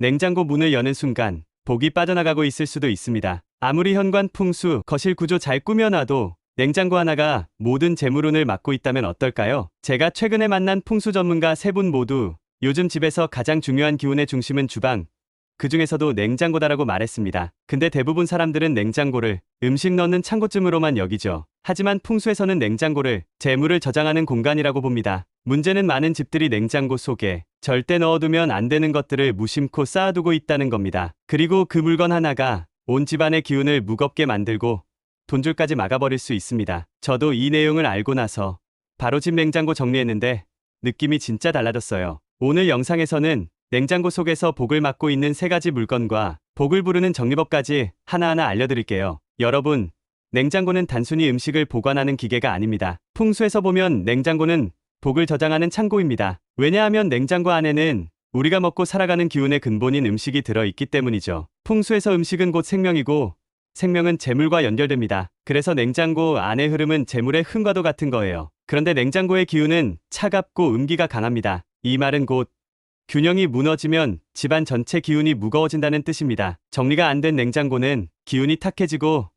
냉장고 문을 여는 순간 복이 빠져나가고 있을 수도 있습니다. 아무리 현관 풍수, 거실 구조 잘 꾸며놔도 냉장고 하나가 모든 재물운을 막고 있다면 어떨까요? 제가 최근에 만난 풍수 전문가 세 분 모두 요즘 집에서 가장 중요한 기운의 중심은 주방, 그 중에서도 냉장고다라고 말했습니다. 근데 대부분 사람들은 냉장고를 음식 넣는 창고쯤으로만 여기죠. 하지만 풍수에서는 냉장고를 재물을 저장하는 공간이라고 봅니다. 문제는 많은 집들이 냉장고 속에 절대 넣어두면 안 되는 것들을 무심코 쌓아두고 있다는 겁니다. 그리고 그 물건 하나가 온 집안의 기운을 무겁게 만들고 돈줄까지 막아버릴 수 있습니다. 저도 이 내용을 알고 나서 바로 집 냉장고 정리했는데 느낌이 진짜 달라졌어요. 오늘 영상에서는 냉장고 속에서 복을 막고 있는 3가지 물건과 복을 부르는 정리법까지 하나하나 알려드릴게요. 여러분, 냉장고는 단순히 음식을 보관하는 기계가 아닙니다. 풍수에서 보면 냉장고는 복을 저장하는 창고입니다. 왜냐하면 냉장고 안에는 우리가 먹고 살아가는 기운의 근본인 음식이 들어있기 때문이죠. 풍수에서 음식은 곧 생명이고 생명은 재물과 연결됩니다. 그래서 냉장고 안의 흐름은 재물의 흥과도 같은 거예요. 그런데 냉장고의 기운은 차갑고 음기가 강합니다. 이 말은 곧 균형이 무너지면 집안 전체 기운이 무거워진다는 뜻입니다. 정리가 안 된 냉장고는 기운이 탁해지고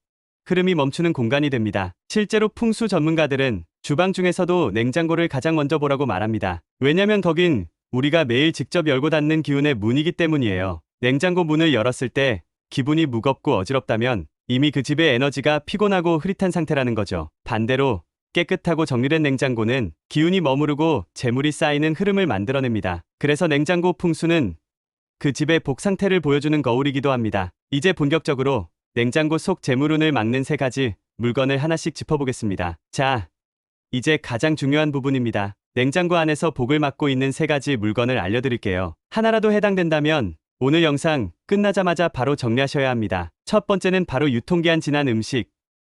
흐름이 멈추는 공간이 됩니다. 실제로 풍수 전문가들은 주방 중에서도 냉장고를 가장 먼저 보라고 말합니다. 왜냐면 거긴 우리가 매일 직접 열고 닫는 기운의 문이기 때문이에요. 냉장고 문을 열었을 때 기분이 무겁고 어지럽다면 이미 그 집의 에너지가 피곤하고 흐릿한 상태라는 거죠. 반대로 깨끗하고 정리된 냉장고는 기운이 머무르고 재물이 쌓이는 흐름을 만들어냅니다. 그래서 냉장고 풍수는 그 집의 복 상태를 보여주는 거울이기도 합니다. 이제 본격적으로 냉장고 속 재물운을 막는 3가지 물건을 하나씩 짚어보겠습니다. 자, 이제 가장 중요한 부분입니다. 냉장고 안에서 복을 막고 있는 3가지 물건을 알려드릴게요. 하나라도 해당된다면 오늘 영상 끝나자마자 바로 정리하셔야 합니다. 첫 번째는 바로 유통기한 지난 음식,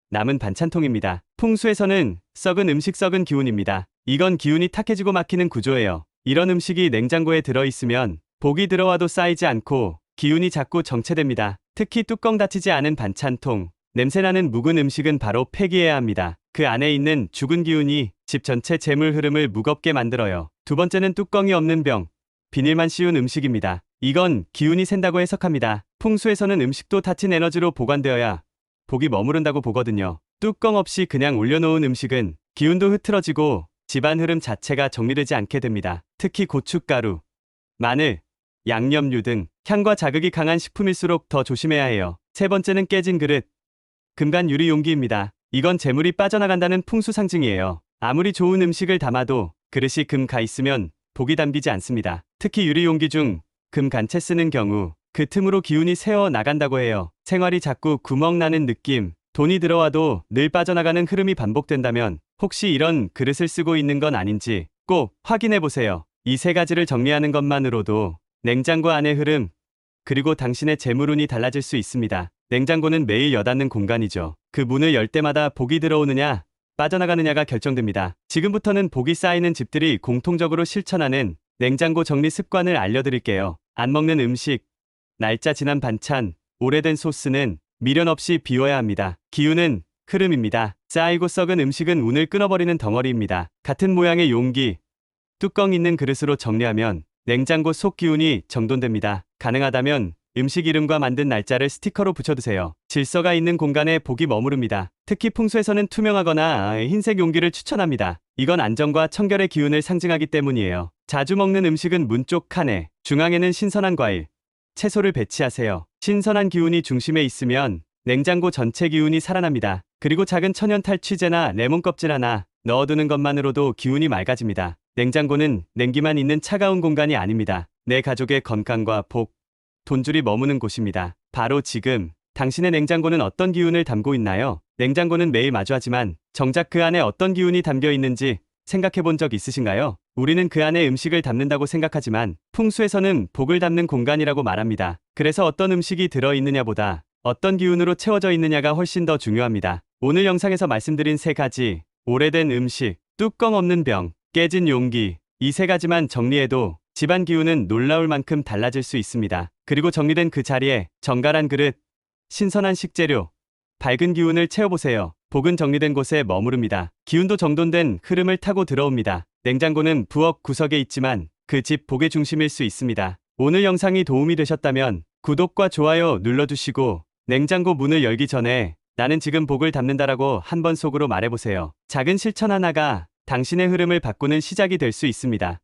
남은 반찬통입니다. 풍수에서는 썩은 음식, 썩은 기운입니다. 이건 기운이 탁해지고 막히는 구조예요. 이런 음식이 냉장고에 들어있으면 복이 들어와도 쌓이지 않고 기운이 자꾸 정체됩니다. 특히 뚜껑 닫히지 않은 반찬통, 냄새나는 묵은 음식은 바로 폐기해야 합니다. 그 안에 있는 죽은 기운이 집 전체 재물 흐름을 무겁게 만들어요. 두 번째는 뚜껑이 없는 병, 비닐만 씌운 음식입니다. 이건 기운이 샌다고 해석합니다. 풍수에서는 음식도 닫힌 에너지로 보관되어야 복이 머무른다고 보거든요. 뚜껑 없이 그냥 올려놓은 음식은 기운도 흐트러지고 집안 흐름 자체가 정리되지 않게 됩니다. 특히 고춧가루, 마늘, 양념류 등 향과 자극이 강한 식품일수록 더 조심해야 해요. 세 번째는 깨진 그릇, 금간 유리 용기입니다. 이건 재물이 빠져나간다는 풍수 상징이에요. 아무리 좋은 음식을 담아도 그릇이 금 가 있으면 복이 담기지 않습니다. 특히 유리 용기 중 금 간채 쓰는 경우 그 틈으로 기운이 새어 나간다고 해요. 생활이 자꾸 구멍 나는 느낌, 돈이 들어와도 늘 빠져나가는 흐름이 반복된다면 혹시 이런 그릇을 쓰고 있는 건 아닌지 꼭 확인해 보세요. 이 3가지를 정리하는 것만으로도 냉장고 안의 흐름, 그리고 당신의 재물운이 달라질 수 있습니다. 냉장고는 매일 여닫는 공간이죠. 그 문을 열 때마다 복이 들어오느냐, 빠져나가느냐가 결정됩니다. 지금부터는 복이 쌓이는 집들이 공통적으로 실천하는 냉장고 정리 습관을 알려드릴게요. 안 먹는 음식, 날짜 지난 반찬, 오래된 소스는 미련 없이 비워야 합니다. 기운은 흐름입니다. 쌓이고 썩은 음식은 운을 끊어버리는 덩어리입니다. 같은 모양의 용기, 뚜껑 있는 그릇으로 정리하면 냉장고 속 기운이 정돈됩니다. 가능하다면 음식 이름과 만든 날짜를 스티커로 붙여두세요. 질서가 있는 공간에 복이 머무릅니다. 특히 풍수에서는 투명하거나 흰색 용기를 추천합니다. 이건 안정과 청결의 기운을 상징하기 때문이에요. 자주 먹는 음식은 문 쪽 칸에, 중앙에는 신선한 과일, 채소를 배치하세요. 신선한 기운이 중심에 있으면 냉장고 전체 기운이 살아납니다. 그리고 작은 천연 탈취제나 레몬 껍질 하나 넣어두는 것만으로도 기운이 맑아집니다. 냉장고는 냉기만 있는 차가운 공간이 아닙니다. 내 가족의 건강과 복, 돈줄이 머무는 곳입니다. 바로 지금 당신의 냉장고는 어떤 기운을 담고 있나요? 냉장고는 매일 마주하지만 정작 그 안에 어떤 기운이 담겨 있는지 생각해 본 적 있으신가요? 우리는 그 안에 음식을 담는다고 생각하지만 풍수에서는 복을 담는 공간이라고 말합니다. 그래서 어떤 음식이 들어있느냐보다 어떤 기운으로 채워져 있느냐가 훨씬 더 중요합니다. 오늘 영상에서 말씀드린 3가지, 오래된 음식, 뚜껑 없는 병, 깨진 용기, 이 3가지만 정리해도 집안 기운은 놀라울 만큼 달라질 수 있습니다. 그리고 정리된 그 자리에 정갈한 그릇, 신선한 식재료, 밝은 기운을 채워보세요. 복은 정리된 곳에 머무릅니다. 기운도 정돈된 흐름을 타고 들어옵니다. 냉장고는 부엌 구석에 있지만 그 집 복의 중심일 수 있습니다. 오늘 영상이 도움이 되셨다면 구독과 좋아요 눌러주시고 냉장고 문을 열기 전에 나는 지금 복을 담는다라고 한번 속으로 말해보세요. 작은 실천 하나가 당신의 흐름을 바꾸는 시작이 될 수 있습니다.